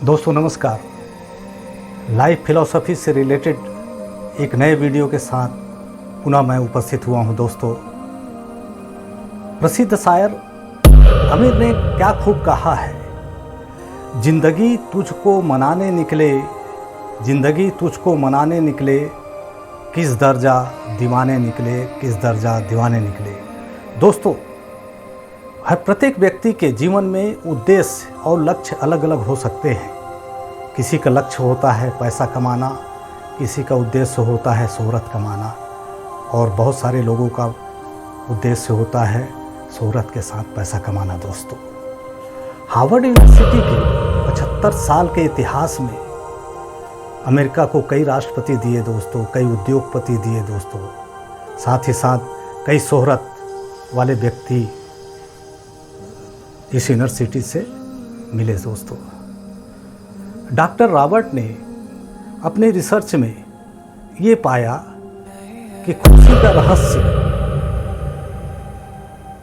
दोस्तों नमस्कार। Life philosophy से रिलेटेड एक नए वीडियो के साथ पुनः मैं उपस्थित हुआ हूं। दोस्तों, प्रसिद्ध शायर आमिर ने क्या खूब कहा है, जिंदगी तुझको मनाने निकले, जिंदगी तुझको मनाने निकले, किस दर्जा दीवाने निकले, किस दर्जा दीवाने निकले। दोस्तों, हर प्रत्येक व्यक्ति के जीवन में उद्देश्य और लक्ष्य अलग अलग हो सकते हैं। किसी का लक्ष्य होता है पैसा कमाना, किसी का उद्देश्य होता है शोहरत कमाना, और बहुत सारे लोगों का उद्देश्य होता है शोहरत के साथ पैसा कमाना। दोस्तों, हार्वर्ड यूनिवर्सिटी के 75 साल के इतिहास में अमेरिका को कई राष्ट्रपति दिए दोस्तों, कई उद्योगपति दिए दोस्तों, साथ ही साथ कई शोहरत वाले व्यक्ति इस यूनिवर्सिटी से मिले। दोस्तों, डॉक्टर रॉबर्ट ने अपने रिसर्च में ये पाया कि खुशी का रहस्य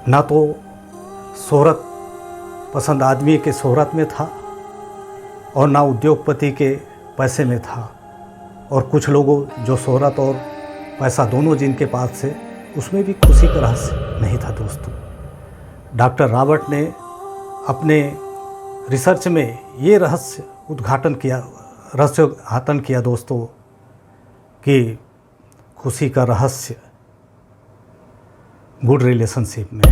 ना तो शोहरत पसंद आदमी के शोहरत में था और ना उद्योगपति के पैसे में था, और कुछ लोगों जो शोहरत और पैसा दोनों जिनके पास से उसमें भी खुशी का रहस्य नहीं था। दोस्तों, डॉक्टर रॉबर्ट ने अपने रिसर्च में ये रहस्य उद्घाटन किया दोस्तों, कि खुशी का रहस्य गुड रिलेशनशिप में,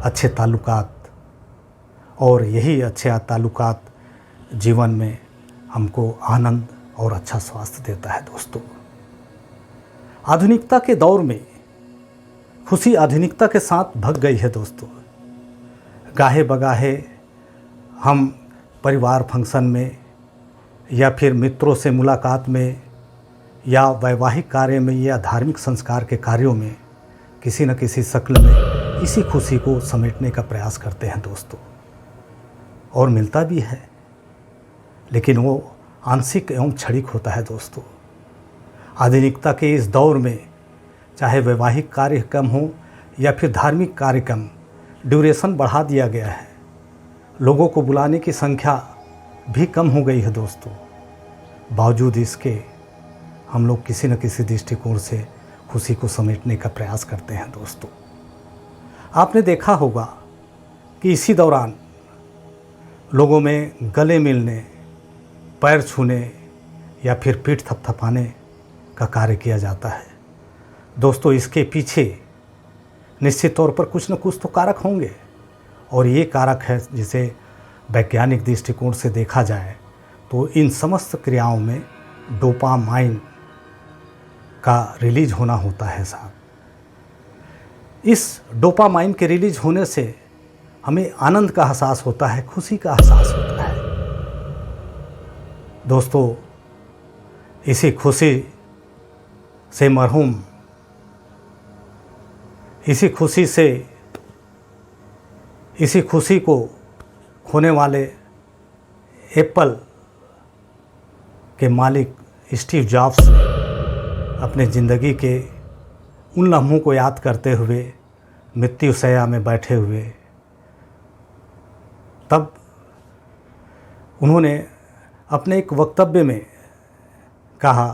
अच्छे ताल्लुकात, और यही अच्छे ताल्लुकात जीवन में हमको आनंद और अच्छा स्वास्थ्य देता है। दोस्तों, आधुनिकता के दौर में खुशी आधुनिकता के साथ भग गई है। दोस्तों, गाहे बगाहे हम परिवार फंक्शन में या फिर मित्रों से मुलाकात में या वैवाहिक कार्य में या धार्मिक संस्कार के कार्यों में किसी न किसी शक्ल में इसी खुशी को समेटने का प्रयास करते हैं दोस्तों, और मिलता भी है, लेकिन वो आंशिक एवं क्षणिक होता है। दोस्तों, आधुनिकता के इस दौर में चाहे वैवाहिक कार्यक्रम हो या फिर धार्मिक कार्यक्रम, ड्यूरेशन बढ़ा दिया गया है, लोगों को बुलाने की संख्या भी कम हो गई है। दोस्तों, बावजूद इसके हम लोग किसी न किसी दृष्टिकोण से खुशी को समेटने का प्रयास करते हैं। दोस्तों, आपने देखा होगा कि इसी दौरान लोगों में गले मिलने, पैर छूने या फिर पीठ थपथपाने का कार्य किया जाता है। दोस्तों, इसके पीछे निश्चित तौर पर कुछ न कुछ तो कारक होंगे, और ये कारक है जिसे वैज्ञानिक दृष्टिकोण से देखा जाए तो इन समस्त क्रियाओं में डोपामाइन का रिलीज होना होता है साहब। इस डोपामाइन के रिलीज होने से हमें आनंद का एहसास होता है, खुशी का एहसास होता है। दोस्तों, इसी खुशी से मरहूम, इसी खुशी को खोने वाले एप्पल के मालिक स्टीव जॉब्स ने अपने ज़िंदगी के उन लम्हों को याद करते हुए मृत्युशैया में बैठे हुए, तब उन्होंने अपने एक वक्तव्य में कहा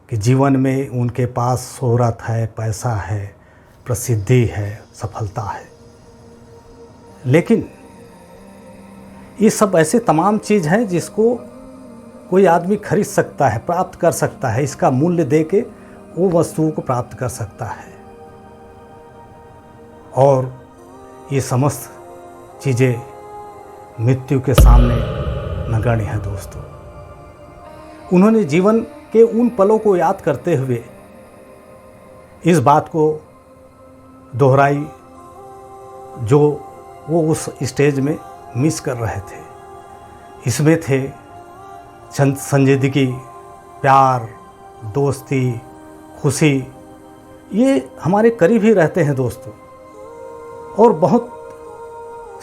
कि जीवन में उनके पास शोहरत है, पैसा है, प्रसिद्धि है, सफलता है, लेकिन ये सब ऐसे तमाम चीज़ हैं जिसको कोई आदमी खरीद सकता है, प्राप्त कर सकता है, इसका मूल्य दे के वो वस्तुओं को प्राप्त कर सकता है, और ये समस्त चीज़ें मृत्यु के सामने नगण्य हैं। दोस्तों, उन्होंने जीवन के उन पलों को याद करते हुए इस बात को दोहराई जो वो उस स्टेज में मिस कर रहे थे। इसमें थे संजीदगी, प्यार, दोस्ती, खुशी, ये हमारे करीब ही रहते हैं दोस्तों, और बहुत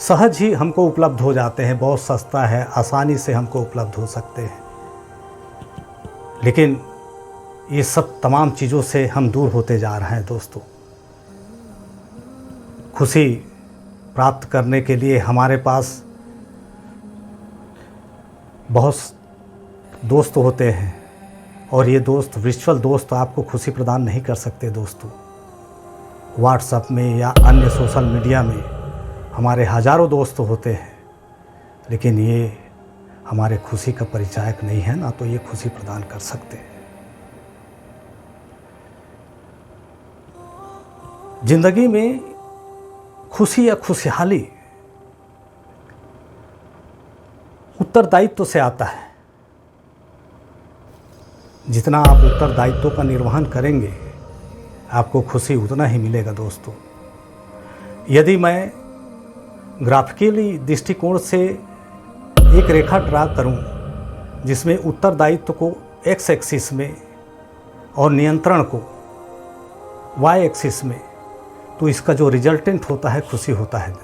सहज ही हमको उपलब्ध हो जाते हैं, बहुत सस्ता है, आसानी से हमको उपलब्ध हो सकते हैं। लेकिन ये सब तमाम चीज़ों से हम दूर होते जा रहे हैं। दोस्तों, खुशी प्राप्त करने के लिए हमारे पास बहुत दोस्त होते हैं और ये दोस्त, वर्चुअल दोस्त, आपको खुशी प्रदान नहीं कर सकते दोस्तों। व्हाट्सएप में या अन्य सोशल मीडिया में हमारे हज़ारों दोस्त होते हैं, लेकिन ये हमारे खुशी का परिचायक नहीं है, ना तो ये खुशी प्रदान कर सकते हैं। ज़िंदगी में खुशी या खुशहाली उत्तरदायित्व से आता है। जितना आप उत्तरदायित्व का निर्वहन करेंगे, आपको खुशी उतना ही मिलेगा दोस्तों। यदि मैं ग्राफिकली दृष्टिकोण से एक रेखा ड्रा करूं, जिसमें उत्तरदायित्व को एक्स एक्सिस में और नियंत्रण को वाई एक्सिस में, तो इसका जो रिजल्टेंट होता है खुशी होता है।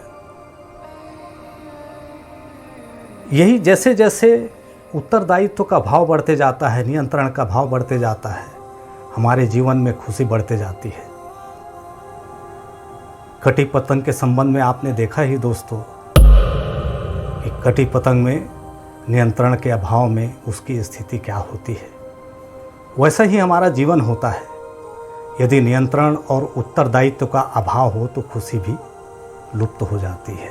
यही जैसे जैसे उत्तरदायित्व का भाव बढ़ते जाता है, नियंत्रण का भाव बढ़ते जाता है, हमारे जीवन में खुशी बढ़ते जाती है। कटी पतंग के संबंध में आपने देखा ही दोस्तों कि कटी पतंग में नियंत्रण के अभाव में उसकी स्थिति क्या होती है। वैसा ही हमारा जीवन होता है। यदि नियंत्रण और उत्तरदायित्व का अभाव हो तो खुशी भी लुप्त हो जाती है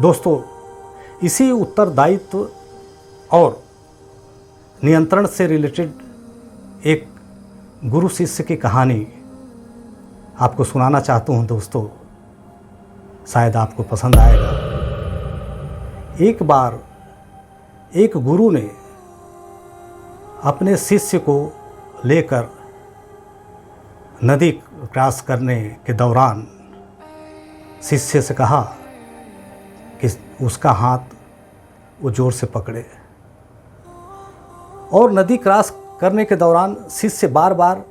दोस्तों। इसी उत्तरदायित्व और नियंत्रण से रिलेटेड एक गुरु शिष्य की कहानी आपको सुनाना चाहता हूँ दोस्तों, शायद आपको पसंद आएगा। एक बार एक गुरु ने अपने शिष्य को लेकर नदी क्रॉस करने के दौरान शिष्य से कहा कि उसका हाथ वो ज़ोर से पकड़े, और नदी क्रॉस करने के दौरान शिष्य बार बार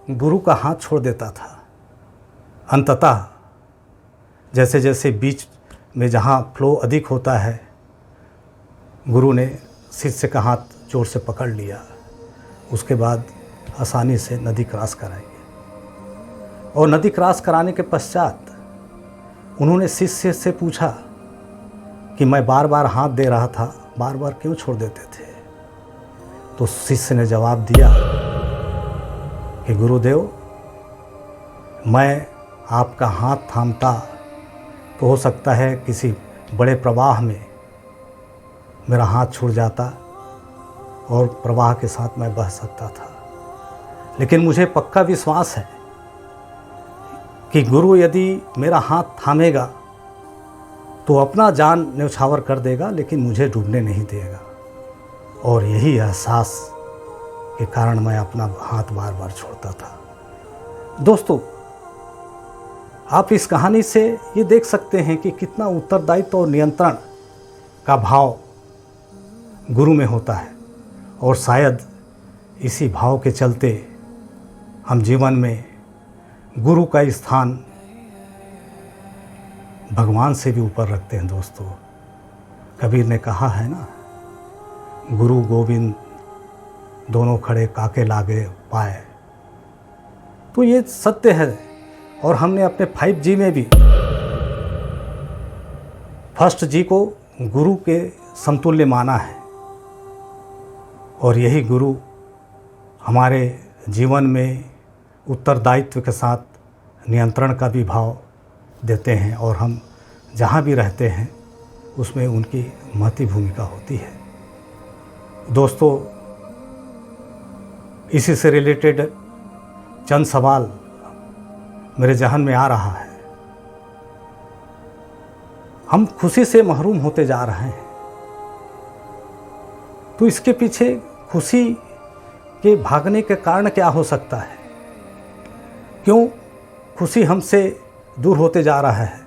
गुरु का हाथ छोड़ देता था। अंततः जैसे जैसे बीच में जहाँ फ्लो अधिक होता है, गुरु ने शिष्य का हाथ जोर से पकड़ लिया। उसके बाद आसानी से नदी क्रॉस कराई, और नदी क्रॉस कराने के पश्चात उन्होंने शिष्य से पूछा कि मैं बार बार हाथ दे रहा था, बार बार क्यों छोड़ देते थे? तो शिष्य ने जवाब दिया कि गुरुदेव, मैं आपका हाथ थामता तो हो सकता है किसी बड़े प्रवाह में मेरा हाथ छूट जाता और प्रवाह के साथ मैं बह सकता था, लेकिन मुझे पक्का विश्वास है कि गुरु यदि मेरा हाथ थामेगा तो अपना जान न्यौछावर कर देगा, लेकिन मुझे डूबने नहीं देगा। और यही एहसास के कारण मैं अपना हाथ बार बार छोड़ता था। दोस्तों, आप इस कहानी से ये देख सकते हैं कि कितना उत्तरदायित्व और नियंत्रण का भाव गुरु में होता है, और शायद इसी भाव के चलते हम जीवन में गुरु का स्थान भगवान से भी ऊपर रखते हैं दोस्तों। कबीर ने कहा है ना, गुरु गोविंद दोनों खड़े काके लागे पाए। तो ये सत्य है, और हमने अपने 5G में भी फर्स्ट जी को गुरु के समतुल्य माना है, और यही गुरु हमारे जीवन में उत्तरदायित्व के साथ नियंत्रण का भी भाव देते हैं, और हम जहाँ भी रहते हैं उसमें उनकी महती भूमिका होती है। दोस्तों, इसी से रिलेटेड चंद सवाल मेरे जहन में आ रहा है। हम खुशी से महरूम होते जा रहे हैं, तो इसके पीछे खुशी के भागने के कारण क्या हो सकता है? क्यों खुशी हमसे दूर होते जा रहा है,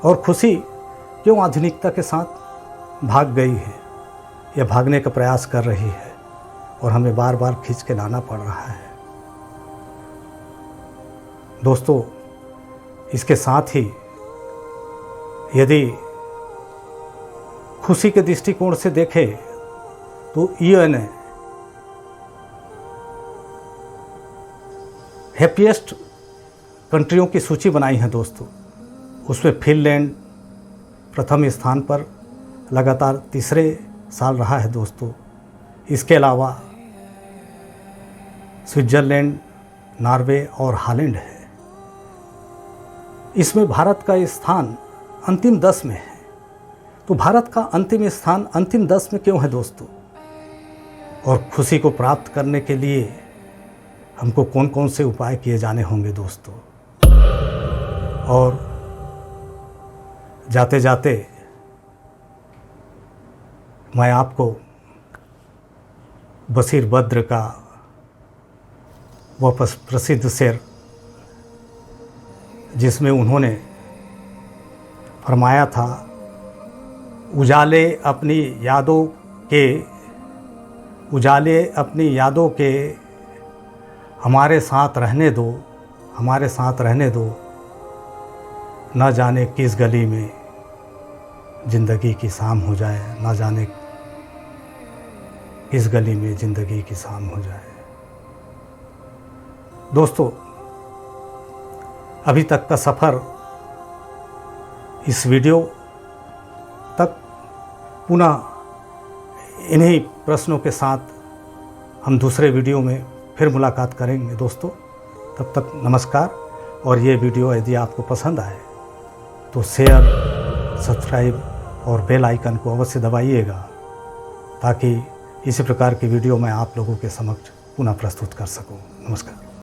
और खुशी क्यों आधुनिकता के साथ भाग गई है या भागने का प्रयास कर रही है, और हमें बार बार खींच के लाना पड़ रहा है? दोस्तों, इसके साथ ही यदि खुशी के दृष्टिकोण से देखें तो यूएन हैप्पीएस्ट कंट्रियों की सूची बनाई है दोस्तों। उसमें फिनलैंड प्रथम स्थान पर, लगातार तीसरे साल रहा है दोस्तों। इसके अलावा स्विट्ज़रलैंड, नॉर्वे और हॉलैंड है। इसमें भारत का स्थान अंतिम 10 में है। तो भारत का अंतिम स्थान अंतिम 10 में क्यों है दोस्तों? और खुशी को प्राप्त करने के लिए हमको कौन कौन से उपाय किए जाने होंगे दोस्तों? और जाते जाते मैं आपको बशीर बद्र का वह प्रसिद्ध शेर, जिसमें उन्होंने फरमाया था, उजाले अपनी यादों के हमारे साथ रहने दो, न जाने किस गली में ज़िंदगी की शाम हो जाए, न जाने किस गली में ज़िंदगी की शाम हो जाए। दोस्तों, अभी तक का सफ़र इस वीडियो तक, पुनः इन्हीं प्रश्नों के साथ हम दूसरे वीडियो में फिर मुलाकात करेंगे दोस्तों। तब तक नमस्कार। और ये वीडियो यदि आपको पसंद आए तो शेयर, सब्सक्राइब और बेल आइकन को अवश्य दबाइएगा, ताकि इसी प्रकार की वीडियो मैं आप लोगों के समक्ष पुनः प्रस्तुत कर सकूं। नमस्कार।